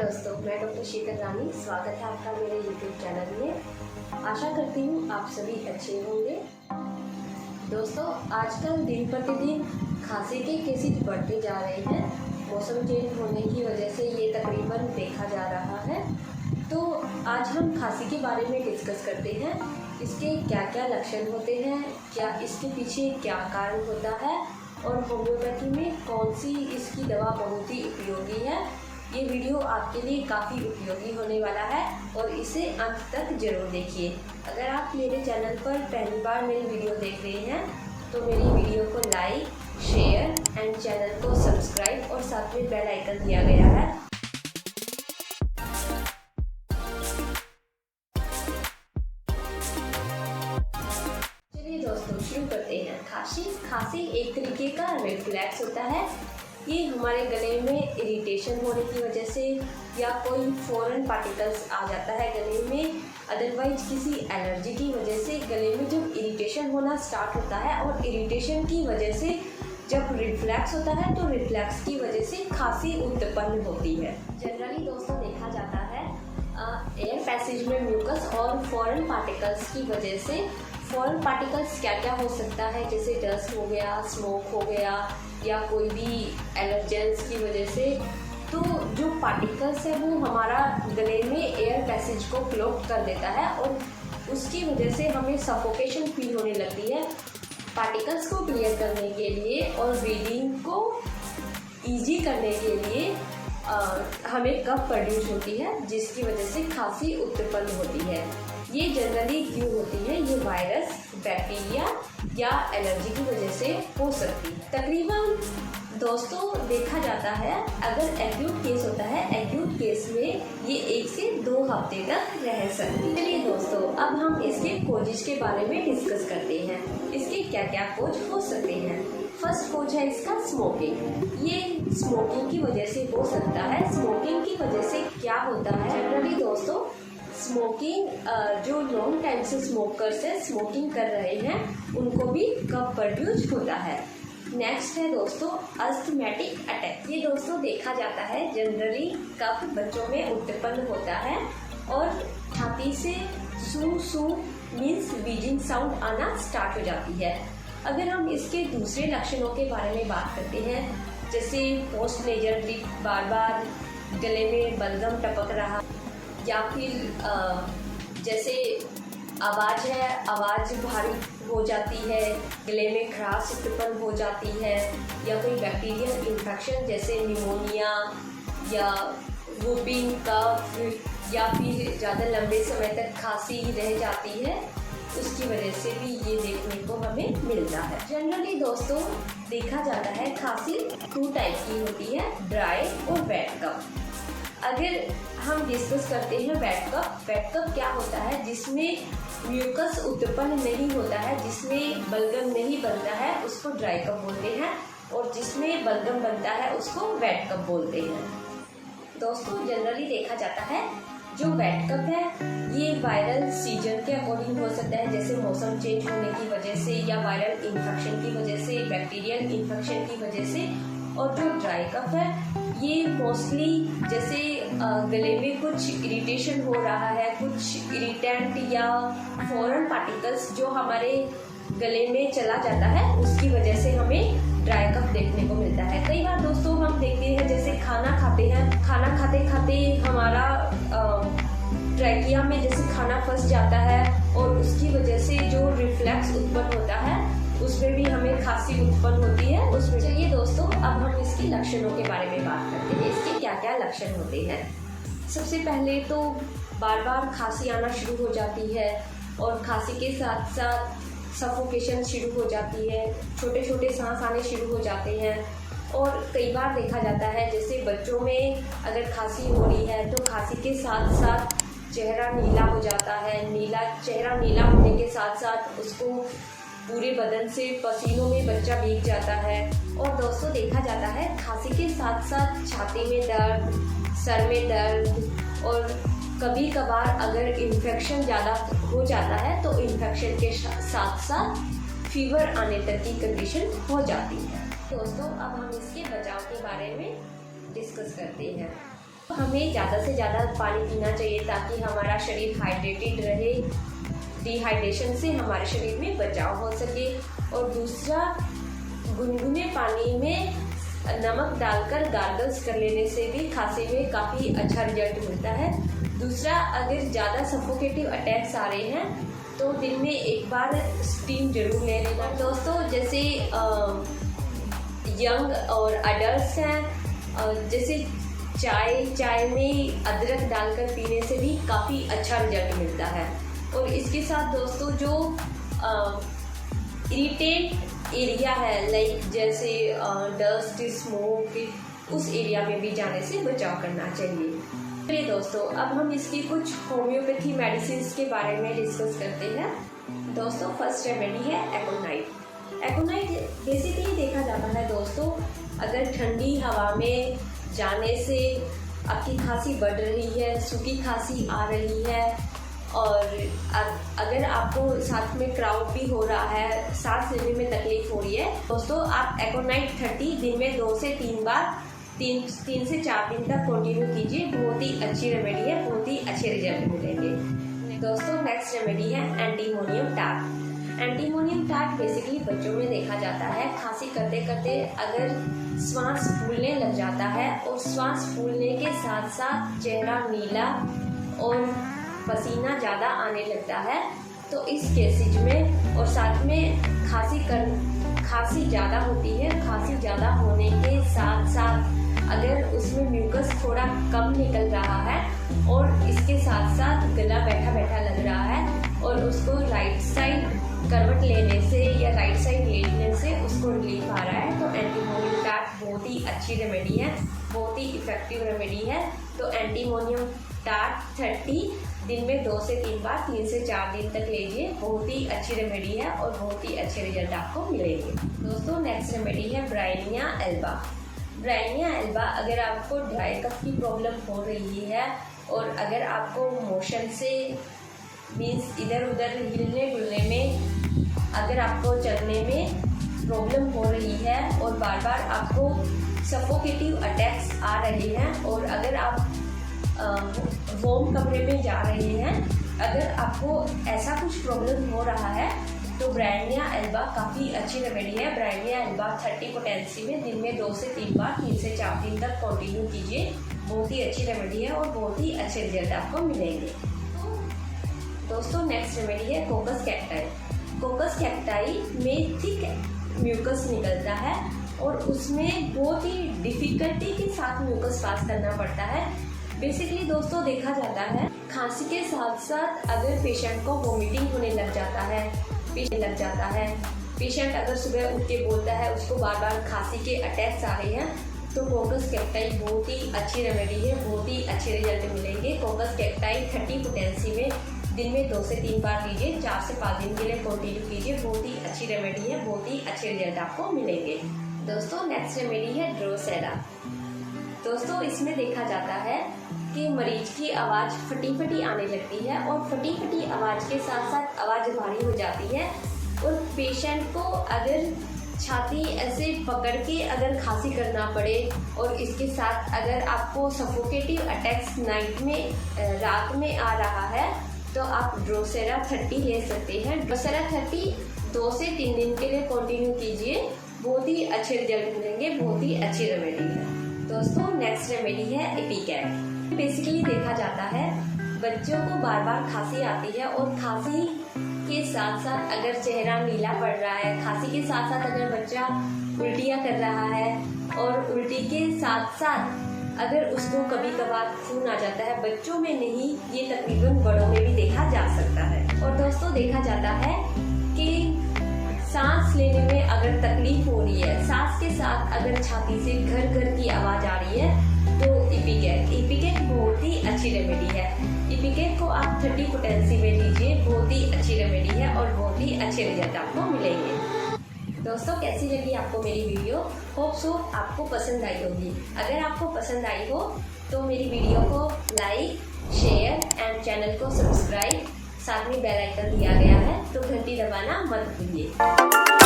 दोस्तों, मैं डॉक्टर शीतल रानी। स्वागत है आपका मेरे यूट्यूब चैनल में। आशा करती हूँ आप सभी अच्छे होंगे। दोस्तों, आजकल दिन प्रतिदिन खांसी के केसेस बढ़ते जा रहे हैं। मौसम चेंज होने की वजह से ये तकरीबन देखा जा रहा है। तो आज हम खांसी के बारे में डिस्कस करते हैं। इसके क्या क्या लक्षण होते हैं, क्या इसके पीछे क्या कारण होता है और होम्योपैथी में कौन सी इसकी दवा बहुत ही उपयोगी है। ये वीडियो आपके लिए काफ़ी उपयोगी होने वाला है और इसे अंत तक जरूर देखिए। अगर आप मेरे चैनल पर पहली बार मेरी वीडियो देख रहे हैं तो मेरी वीडियो को लाइक, शेयर एंड चैनल को सब्सक्राइब और साथ में बेल आइकन दिया गया है। चलिए दोस्तों, शुरू करते हैं। खांसी एक तरीके का रिफ्लैक्स होता है। ये हमारे गले में इरिटेशन होने की वजह से या कोई फॉरेन पार्टिकल्स आ जाता है गले में, अदरवाइज किसी एलर्जी की वजह से गले में जब इरिटेशन होना स्टार्ट होता है और इरिटेशन की वजह से जब रिफ्लैक्स होता है तो रिफ्लैक्स की वजह से खांसी उत्पन्न होती है। जनरली दोस्तों देखा जाता है एयर पैसेज में म्यूकस और फॉरेन पार्टिकल्स की वजह से। फॉरेन पार्टिकल्स क्या क्या हो सकता है, जैसे डस्ट हो गया, स्मोक हो गया या कोई भी एलर्जेंस की वजह से। तो जो पार्टिकल्स है वो हमारा गले में एयर पैसेज को ब्लॉक कर देता है और उसकी वजह से हमें सफोकेशन फील होने लगती है। पार्टिकल्स को क्लियर करने के लिए और ब्रीदिंग को ईजी करने के लिए हमें कफ प्रोड्यूस होती है, जिसकी वजह से खांसी उत्पन्न होती है। ये जनरली क्यों होती है? ये वायरस, बैक्टीरिया या एलर्जी की वजह से हो सकती है। तकरीबन दोस्तों देखा जाता है अगर एक्यूट केस होता है, एक्यूट केस में ये 1 से 2 हफ्ते तक रह सकती है। चलिए दोस्तों, अब हम इसके कोजेस के बारे में डिस्कस करते हैं। इसके क्या क्या कोज हो सकते हैं। फर्स्ट कोज है इसका स्मोकिंग। ये स्मोकिंग की वजह से हो सकता है। स्मोकिंग की वजह से क्या होता है, जनरली दोस्तों स्मोकिंग जो लॉन्ग टाइम से स्मोकर्स है, स्मोकिंग कर रहे हैं, उनको भी कफ प्रोड्यूस होता है। नेक्स्ट है दोस्तों अस्थमैटिक अटैक। ये दोस्तों देखा जाता है जनरली कफ बच्चों में उत्पन्न होता है और छाती से सू सू मीन्स बीजिंग साउंड आना स्टार्ट हो जाती है। अगर हम इसके दूसरे लक्षणों के बारे में बात करते हैं, जैसे पोस्ट नेजल ड्रिप, बार बार गले में बलगम टपक रहा, या फिर जैसे आवाज़ है, आवाज़ भारी हो जाती है, गले में खराश उत्पन्न हो जाती है, या कोई बैक्टीरियल इन्फेक्शन जैसे निमोनिया या वूपिंग कफ, या फिर ज़्यादा लंबे समय तक खांसी रह जाती है, उसकी वजह से भी ये देखने को हमें मिलता है। जनरली दोस्तों देखा जाता है खांसी 2 टाइप की होती है, ड्राई और वेट कफ। अगर हम डिस्कस करते हैं वेट कफ क्या होता है, जिसमें म्यूकस उत्पन्न नहीं होता है, जिसमें बलगम नहीं बनता है, उसको ड्राई कफ बोलते हैं, और जिसमें बलगम बनता है उसको वेट कफ बोलते हैं। दोस्तों जनरली देखा जाता है जो वेट कफ है ये वायरल सीजन के अकॉर्डिंग हो सकता है, जैसे मौसम चेंज होने की वजह से या वायरल इन्फेक्शन की वजह से, बैक्टीरियल इन्फेक्शन की वजह से। और जो ड्राई कफ है ये मोस्टली जैसे गले में कुछ इरिटेशन हो रहा है, कुछ इरिटेंट या फॉरेन पार्टिकल्स जो हमारे गले में चला जाता है, उसकी वजह से हमें ड्राई कफ देखने को मिलता है। कई बार दोस्तों हम देखते हैं जैसे खाना खाते हैं, खाना खाते खाते हमारा ट्रैकिया में जैसे खाना फंस जाता है और उसकी वजह से जो रिफ्लैक्स उत्पन्न होता है उसमें भी हमें खांसी उत्पन्न होती है उसमें। चलिए दोस्तों, अब हम इसके लक्षणों के बारे में बात करते हैं। इसके क्या क्या लक्षण होते हैं। सबसे पहले तो बार बार खांसी आना शुरू हो जाती है और खांसी के साथ साथ सफोकेशन शुरू हो जाती है, छोटे छोटे सांस आने शुरू हो जाते हैं। और कई बार देखा जाता है जैसे बच्चों में अगर खांसी हो रही है तो खांसी के साथ साथ चेहरा नीला हो जाता है। चेहरा नीला होने के साथ साथ उसको पूरे बदन से पसीनों में बच्चा भीग जाता है। और दोस्तों देखा जाता है खांसी के साथ साथ छाती में दर्द, सर में दर्द, और कभी कभार अगर इन्फेक्शन ज़्यादा हो जाता है तो इन्फेक्शन के साथ साथ फीवर आने तक की कंडीशन हो जाती है। दोस्तों अब हम इसके बचाव के बारे में डिस्कस करते हैं। हमें ज़्यादा से ज़्यादा पानी पीना चाहिए ताकि हमारा शरीर हाइड्रेटेड रहे, डिहाइड्रेशन से हमारे शरीर में बचाव हो सके। और दूसरा, गुनगुने पानी में नमक डालकर गार्गल्स कर लेने से भी खांसी में काफ़ी अच्छा रिजल्ट मिलता है। दूसरा, अगर ज़्यादा सफोकेटिव अटैक्स आ रहे हैं तो दिन में एक बार स्टीम जरूर ले लेना। दोस्तों, जैसे यंग और अडल्ट हैं, जैसे चाय में अदरक डालकर पीने से भी काफ़ी अच्छा रिजल्ट मिलता है। और इसके साथ दोस्तों, जो इरिटेट एरिया है, लाइक जैसे डस्ट, स्मोक, उस एरिया में भी जाने से बचाव करना चाहिए। चलिए दोस्तों, अब हम इसकी कुछ होम्योपैथी मेडिसिन के बारे में डिस्कस करते हैं। दोस्तों, फर्स्ट रेमेडी है एकोनाइट। एकोनाइट बेसिकली देखा जाता है दोस्तों, अगर ठंडी हवा में जाने से आपकी खांसी बढ़ रही है, सूखी खांसी आ रही है, और अगर आपको साथ में क्राउड भी हो रहा है, सांस लेने में तकलीफ हो रही है दोस्तों, आप एकोनाइट 30 दिन में 2 से 3 बार 3 से 4 दिन तक कंटिन्यू कीजिए। बहुत ही अच्छी रेमेडी है, बहुत ही अच्छे रिजल्ट मिलेंगे। दोस्तों, नेक्स्ट रेमेडी है एंटीमोनियम टाट। एंटीमोनियम टाट बेसिकली बच्चों में देखा जाता है, खांसी करते करते अगर श्वास फूलने लग जाता है और श्वास फूलने के साथ साथ चेहरा नीला और पसीना ज़्यादा आने लगता है, तो इस केसेज में, और साथ में खांसी ज़्यादा होती है, खांसी ज़्यादा होने के साथ साथ अगर उसमें म्यूकस थोड़ा कम निकल रहा है और इसके साथ साथ गला बैठा बैठा लग रहा है और उसको राइट साइड करवट लेने से या राइट साइड लेटने से उसको रिलीफ आ रहा है, तो एंटीमोनियम टाट बहुत ही अच्छी रेमेडी है, बहुत ही इफेक्टिव रेमेडी है। तो एंटीमोनियम टाट 30 दिन में 2 से 3 बार 3 से 4 दिन तक लीजिए। बहुत ही अच्छी रेमेडी है और बहुत ही अच्छे रिजल्ट आपको मिलेंगे। दोस्तों, नेक्स्ट रेमेडी है ब्राइनिया एल्बा। ब्राइनिया एल्बा, अगर आपको ड्राई कफ की प्रॉब्लम हो रही है और अगर आपको मोशन से मीन्स इधर उधर हिलने डुलने में, अगर आपको चलने में प्रॉब्लम हो रही है और बार बार आपको सफोकेटिव अटैक्स आ रहे हैं, और अगर आप वार्म कमरे में जा रहे हैं, अगर आपको ऐसा कुछ प्रॉब्लम हो रहा है तो ब्राइनिया एल्बा काफ़ी अच्छी रेमेडी है। ब्राइनिया एल्बा 30 पोटेंसी में दिन में 2 से 3 बार 3 से 4 दिन तक कंटिन्यू कीजिए। बहुत ही अच्छी रेमेडी है और बहुत ही अच्छे रिजल्ट आपको मिलेंगे। दोस्तों, नेक्स्ट रेमेडी है कोकस कैक्टाई। कोकस कैक्टाई में थिक म्यूकस निकलता है और उसमें बहुत ही डिफिकल्टी के साथ म्यूकस पास करना पड़ता है। बेसिकली दोस्तों, देखा जाता है खांसी के साथ साथ अगर पेशेंट को वोमिटिंग होने लग जाता है, पेशेंट अगर सुबह उठ के बोलता है उसको बार बार खांसी के अटैक्स आ रहे हैं, तो कोकस कैक्टाई बहुत ही अच्छी रेमेडी है, बहुत ही अच्छे रिजल्ट मिलेंगे। कोकस कैक्टाई 30 पोटेंसी में दिन में 2 से 3 बार लीजिए, 4 से 5 दिन के लिए कंटिन्यू कीजिए। बहुत ही अच्छी रेमेडी है, बहुत ही अच्छे रिजल्ट आपको मिलेंगे। दोस्तों, नेक्स्ट रेमेडी है ड्रोसेरा। दोस्तों, इसमें देखा जाता है कि मरीज की आवाज़ फटी आने लगती है और फटी आवाज़ के साथ साथ आवाज़ भारी हो जाती है, और पेशेंट को अगर छाती ऐसे पकड़ के अगर खांसी करना पड़े, और इसके साथ अगर आपको सफोकेटिव अटैक्स नाइट में, रात में आ रहा है, तो आप ड्रोसेरा 30 ले सकते हैं। ड्रोसेरा 30 2 से 3 दिन के लिए कंटिन्यू कीजिए। बहुत ही अच्छे रिजल्ट मिलेंगे, बहुत ही अच्छी रेमेडी है। दोस्तों, नेक्स्ट रेमेडी है एपिकैट। बेसिकली देखा जाता है बच्चों को बार बार खांसी आती है, और खांसी के साथ साथ अगर चेहरा नीला पड़ रहा है, खांसी के साथ साथ अगर बच्चा उल्टियाँ कर रहा है, और उल्टी के साथ साथ अगर उसको कभी कभार खून आ जाता है, बच्चों में नहीं, ये तकरीबन बड़ों में भी देखा जा सकता है। और दोस्तों, देखा जाता है कि सांस लेने में अगर तकलीफ हो रही है, सांस के साथ अगर छाती से घर घर की आवाज़ आ रही है, तो इपिकेट बहुत ही अच्छी रेमेडी है। इपिकेट को आप 30 पोटेंसी में लीजिए। बहुत ही अच्छी रेमेडी है और बहुत ही अच्छे रिजल्ट आपको मिलेंगे। दोस्तों, कैसी लगी आपको मेरी वीडियो? होप सो आपको पसंद आई होगी। अगर आपको पसंद आई हो तो मेरी वीडियो को लाइक, शेयर एंड चैनल को सब्सक्राइब, साथ में बेल आइकन दिया गया है, तो घंटी दबाना मत भूलिए।